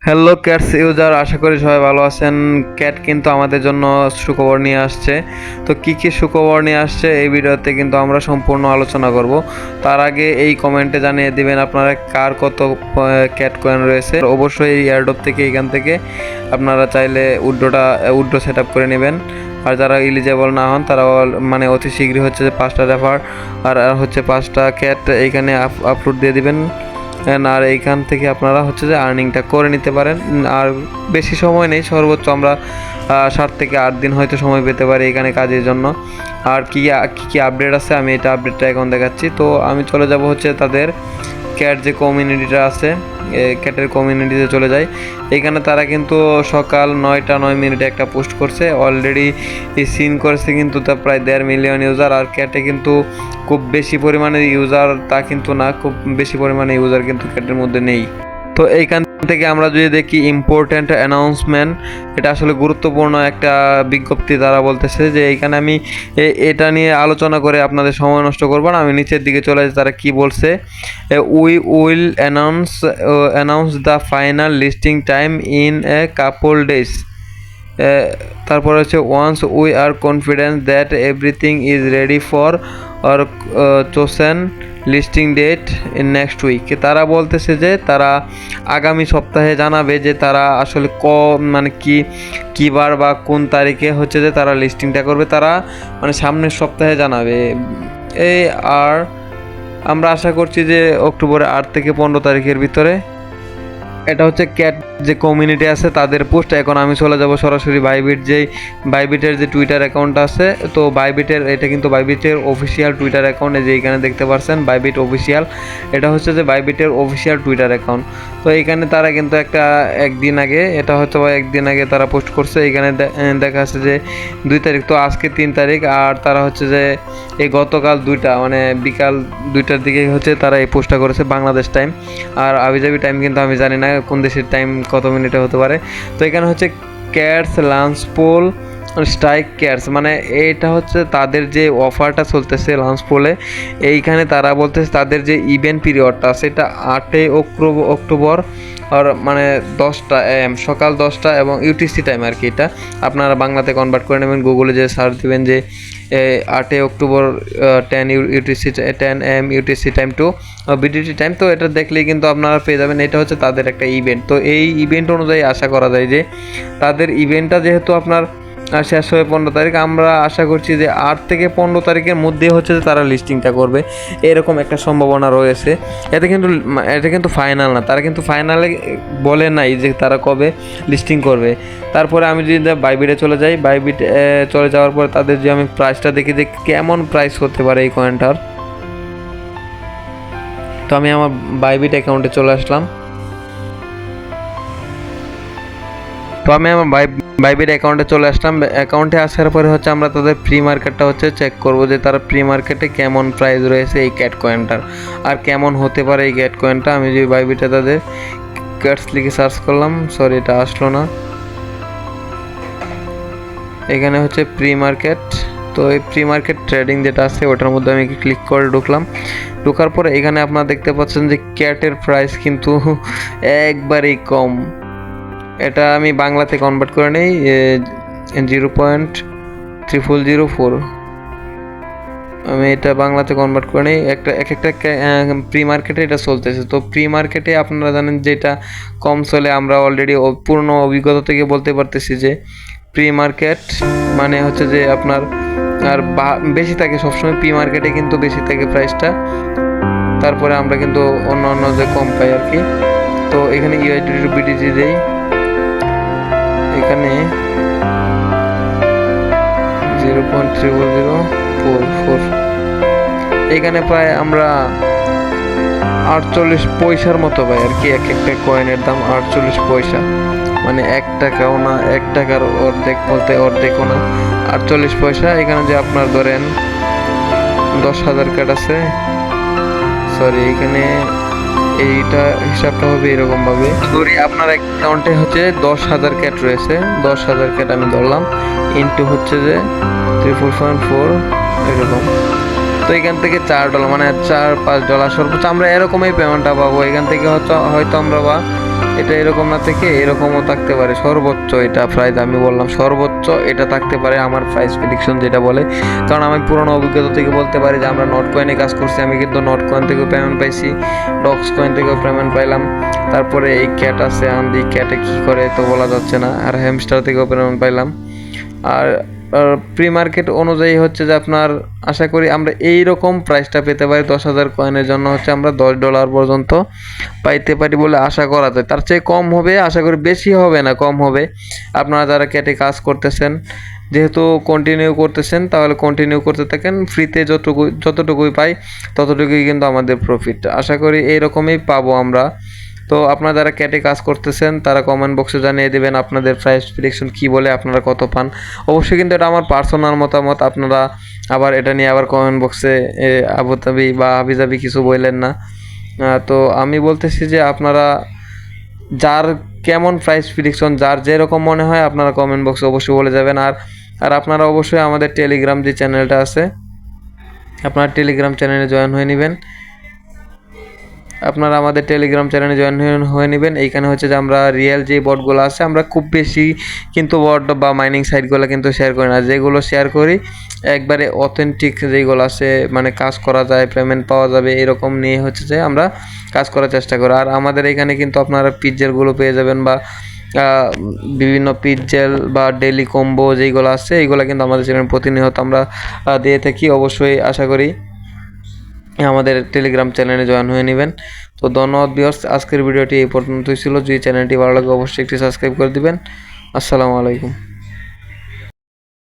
Hello cats user, আশা করি সবাই ভালো আছেন। ক্যাট কিন্তু আমাদের জন্য সুখবর নিয়ে আসছে। তো কী কী সুখবর নিয়ে আসছে এই ভিডিওতে কিন্তু আমরা সম্পূর্ণ আলোচনা করব। তার আগে এই কমেন্টে জানিয়ে দিবেন আপনারা কার কত ক্যাট কয়েন রয়েছে। অবশ্যই এই এয়ারড্রপ থেকে এখান থেকে আপনারা চাইলে উড্রো সেট আপ করে নেবেন। আর যারা এলিজেবল না হন তারা মানে অতি শীঘ্রই হচ্ছে যে 5টা রেফার আর হচ্ছে 5টা ক্যাট এইখানে আপলোড দিয়ে দিবেন। আর এইখান থেকে আপনারা হচ্ছে যে আর্নিংটা করে নিতে পারেন। আর বেশি সময় নেই, সর্বোচ্চ আমরা 7 থেকে 8 দিন হয়তো সময় পেতে পারি এখানে কাজের জন্য। আর কী কী আপডেট আছে আমি এটা আপডেটটা এখন দেখাচ্ছি। তো আমি চলে যাব হচ্ছে তাদের ক্যাট যে কমিউনিটিটা আছে, ক্যাটের কমিউনিটিতে চলে যাই। এখানে তারা কিন্তু সকাল 9টা 9 মিনিটে একটা পোস্ট করছে, অলরেডি সিন করেছে কিন্তু তা প্রায় 1.5 মিলিয়ন ইউজার। আর ক্যাটে কিন্তু খুব বেশি পরিমাণে ইউজার তা কিন্তু না, খুব বেশি পরিমাণে ইউজার কিন্তু ক্যাটের মধ্যে নেই। তো এইখান থেকে আমরা যদি দেখি ইম্পর্ট্যান্ট অ্যানাউন্সমেন্ট, এটা আসলে গুরুত্বপূর্ণ একটা বিজ্ঞপ্তি। তারা বলতেছে যে এইখানে আমি এটা নিয়ে আলোচনা করে আপনাদের সময় নষ্ট করবো না, আমি নিচের দিকে চলে যাই। তারা কি বলছে, we will announce the final listing time in a couple days. তারপর হচ্ছে once we are confidence that everything is ready for our chosen listing date in next week. তারা বলতেছে যে তারা আগামী সপ্তাহে জানাবে যে তারা আসলে মানে কী বার বা কোন তারিখে হচ্ছে যে তারা লিস্টিংটা করবে, তারা মানে সামনের সপ্তাহে জানাবে। আর আমরা আশা করছি যে অক্টোবরের 8 থেকে 15 তারিখের ভিতরে। এটা হচ্ছে ক্যাট যে কমিউনিটি আছে তাদের পোস্ট। এখন আমি চলে যাব সরাসরি বাইবিটের যে টুইটার অ্যাকাউন্ট আছে। তো এটা কিন্তু বাইবিটের অফিসিয়াল টুইটার অ্যাকাউন্ট, যে এইখানে দেখতে পাচ্ছেন বাইবিট অফিসিয়াল। এটা হচ্ছে যে বাইবিটের অফিসিয়াল টুইটার অ্যাকাউন্ট। তো এইখানে তারা কিন্তু একদিন আগে, এটা হয়তো একদিন আগে তারা পোস্ট করছে। এইখানে দেখা যাচ্ছে যে 2 তারিখ, তো আজকে 3 তারিখ। আর তারা হচ্ছে যে এই গতকাল 2টা মানে বিকাল 2টার দিকে হচ্ছে তারা এই পোস্টটা করেছে বাংলাদেশ টাইম। আর আবিজাবি টাইম কিন্তু আমি জানি না কোন দেশের টাইম কত মিনিটে হতে পারে। তো এখানে হচ্ছে cats lunch pole strike cats, মানে এটা হচ্ছে তাদের যে অফারটা চলতেছে লাঞ্চ পোলে। এইখানে তারা বলতেছে তাদের যে ইভেন্ট পিরিয়ডটা আছে এটা 8 অক্টোবর আর মানে 10টা AM, সকাল 10টা এবং ইউটিসি টাইম আর কি। এটা আপনারা বাংলাতে কনভার্ট করে নেবেন, গুগলে যে সার্চ দেবেন যে 8 October 10 AM UTC time to BDT time. তো এটা দেখলেই কিন্তু আপনারা পেয়ে যাবেন। এটা হচ্ছে তাদের একটা ইভেন্ট। তো এই ইভেন্ট অনুযায়ী আশা করা যায় যে তাদের ইভেন্টটা যেহেতু আপনার শেষ হয়ে 15 তারিখ, আমরা আশা করছি যে 8 থেকে 15 তারিখের মধ্যে হচ্ছে যে তারা লিস্টিংটা করবে, এরকম একটা সম্ভাবনা রয়েছে। এটা কিন্তু ফাইনাল না, তারা কিন্তু ফাইনালে বলে নাই যে তারা কবে লিস্টিং করবে। তারপরে আমি যদি বাইবিটে চলে যাই, বাইবিটে চলে যাওয়ার পর তাদের যে আমি প্রাইসটা দেখি যে কেমন প্রাইস হতে পারে এই কয়েনটার। তো আমি আমার বাইবিট অ্যাকাউন্টে চলে আসলাম। বাইবিট অ্যাকাউন্টে চলে আসলাম। অ্যাকাউন্টে আসার পরে হচ্ছে আমরা তাদের প্রি মার্কেটটা হচ্ছে চেক করবো যে তারা প্রি মার্কেটে কেমন প্রাইস রয়েছে এই ক্যাট কয়েনটার, আর কেমন হতে পারে এই ক্যাট কয়েনটা। আমি যে বাইবিটে তাদের ক্যাটস লিখে সার্চ করলাম, সরি এটা আসলো না। এখানে হচ্ছে প্রি মার্কেট। তো এই প্রি মার্কেট ট্রেডিং যেটা আছে ওটার মধ্যে আমি ক্লিক করে ঢোকার পরে এখানে আপনারা দেখতে পাচ্ছেন যে ক্যাটের প্রাইস কিন্তু একবারেই কম। এটা আমি বাংলাতে কনভার্ট করে নেই, 0.3004। আমি এটা বাংলাতে কনভার্ট করে নিই। এক একটা প্রি মার্কেটে এটা চলতেছে। তো প্রি মার্কেটে আপনারা জানেন যেটা কম চলে, আমরা অলরেডি পূর্ণ অভিজ্ঞতা থেকে বলতে পারতেছি যে প্রি মার্কেট মানে হচ্ছে যে আপনার আর বেশি থাকে সবসময়, প্রি মার্কেটে কিন্তু বেশি থাকে প্রাইসটা। তারপরে আমরা কিন্তু অন্য যে কম পাই আর কি। তো এখানে ইউএসডি টু বিটিসি দেই, এখানে 0.0044। এখানে প্রায় আমরা 48 পয়সার মতো পাই আর কি। একটা কয়েনের দাম 48 পয়সা, মানে 1 টাকাও না, 1 টাকার অর্ধেক বলতে অর্ধেকও না, 48 পয়সা। এখানে যে আপনার ধরেন 10,000 ক্যাট আছে, সরি এখানে এইটা হিসাবটা হবে এরকমভাবে। ধরি আপনার অ্যাকাউন্টে হচ্ছে 10,000 ক্যাট রয়েছে, 10,000 ক্যাট আমি ধরলাম, ইন্টু হচ্ছে যে 34.4 এরকম। তো এখান থেকে $4 মানে $4-5 সর্বোচ্চ আমরা এরকমই পেমেন্টটা পাবো। এখান থেকে হয়তো আমরা বা এটা এরকম না থেকে এরকমও থাকতে পারে, সর্বোচ্চ এটা প্রাইস আমি বললাম সর্বোচ্চ এটা থাকতে পারে আমার প্রাইস প্রেডিকশন যেটা বলে। কারণ আমি পুরনো অভিজ্ঞতা থেকে বলতে পারি যে আমরা নট কয়েনে কাজ করছি, আমি কিন্তু নট কয়েন থেকেও পেমেন্ট পাইছি, ডক্স কয়েন থেকেও পেমেন্ট পাইলাম। তারপরে এই ক্যাট আছে, আন্দি ক্যাটে কী করে তো বলা যাচ্ছে না, আর হ্যামস্টার থেকেও পেমেন্ট পাইলাম। আর প্রি মার্কেট অনুযায়ী হচ্ছে যে আপনার আশা করি আমরা এই রকম প্রাইসটা পেতে পারি। 10,000 কয়েনের জন্য হচ্ছে আমরা $10 পর্যন্ত পাইতে পারি বলে আশা করা যায়। তার চেয়ে কম হবে আশা করি, বেশি হবে না, কম হবে। আপনারা যারা ক্যাটে কাজ করতেছেন, যেহেতু কন্টিনিউ করতেছেন, তাহলে কন্টিনিউ করতে থাকেন। ফ্রিতে যতটুকুই পাই ততটুকুই কিন্তু আমাদের প্রফিট। আশা করি এইরকমই পাবো আমরা। তো আপনারা যারা ক্যাটে কাজ করতেছেন তারা কমেন্ট বক্সে জানিয়ে দেবেন আপনাদের প্রাইস প্রেডিকশন কী বলে, আপনারা কত পান। অবশ্যই কিন্তু এটা আমার পার্সোনাল মতামত, আপনারা আবার এটা নিয়ে আবার কমেন্ট বক্সে আবুতাবি বা হাবিজাবি কিছু বললেন না। তো আমি বলতেছি যে আপনারা যার কেমন প্রাইস প্রেডিকশন যার যেরকম মনে হয় আপনারা কমেন্ট বক্সে অবশ্যই বলে যাবেন। আর আপনারা অবশ্যই আমাদের টেলিগ্রাম যে চ্যানেলটা আছে, আপনারা টেলিগ্রাম চ্যানেলে জয়েন হয়ে নেবেন। আপনারা আমাদের টেলিগ্রাম চ্যানেলে জয়েন হয়ে নেবেন। এইখানে হচ্ছে যে আমরা রিয়েল যে বটগুলো আছে, আমরা খুব বেশি কিন্তু বট বা মাইনিং সাইটগুলো কিন্তু শেয়ার করি না। যেগুলো শেয়ার করি একবারে অথেন্টিক যেগুলো আছে, মানে কাজ করা যায়, পেমেন্ট পাওয়া যাবে, এরকম নিয়ে হচ্ছে যে আমরা কাজ করার চেষ্টা করি। আর আমাদের এখানে কিন্তু আপনারা পিৎজেলগুলো পেয়ে যাবেন, বা বিভিন্ন পিৎজেল বা ডেলি কম্বো যেইগুলো আছে এইগুলো কিন্তু আমাদের চ্যানেল প্রতিনিয়ত আমরা দিয়ে থাকি। অবশ্যই আশা করি আমাদের টেলিগ্রাম চ্যানেলে জয়েন হয়ে নেবেন। তো ধন্যবাদ ভিউয়ার্স, আজকের ভিডিওটি এই পর্যন্তই ছিল। যদি চ্যানেলটি ভালো লাগে অবশ্যই একটি সাবস্ক্রাইব করে দিবেন। আসসালামু আলাইকুম।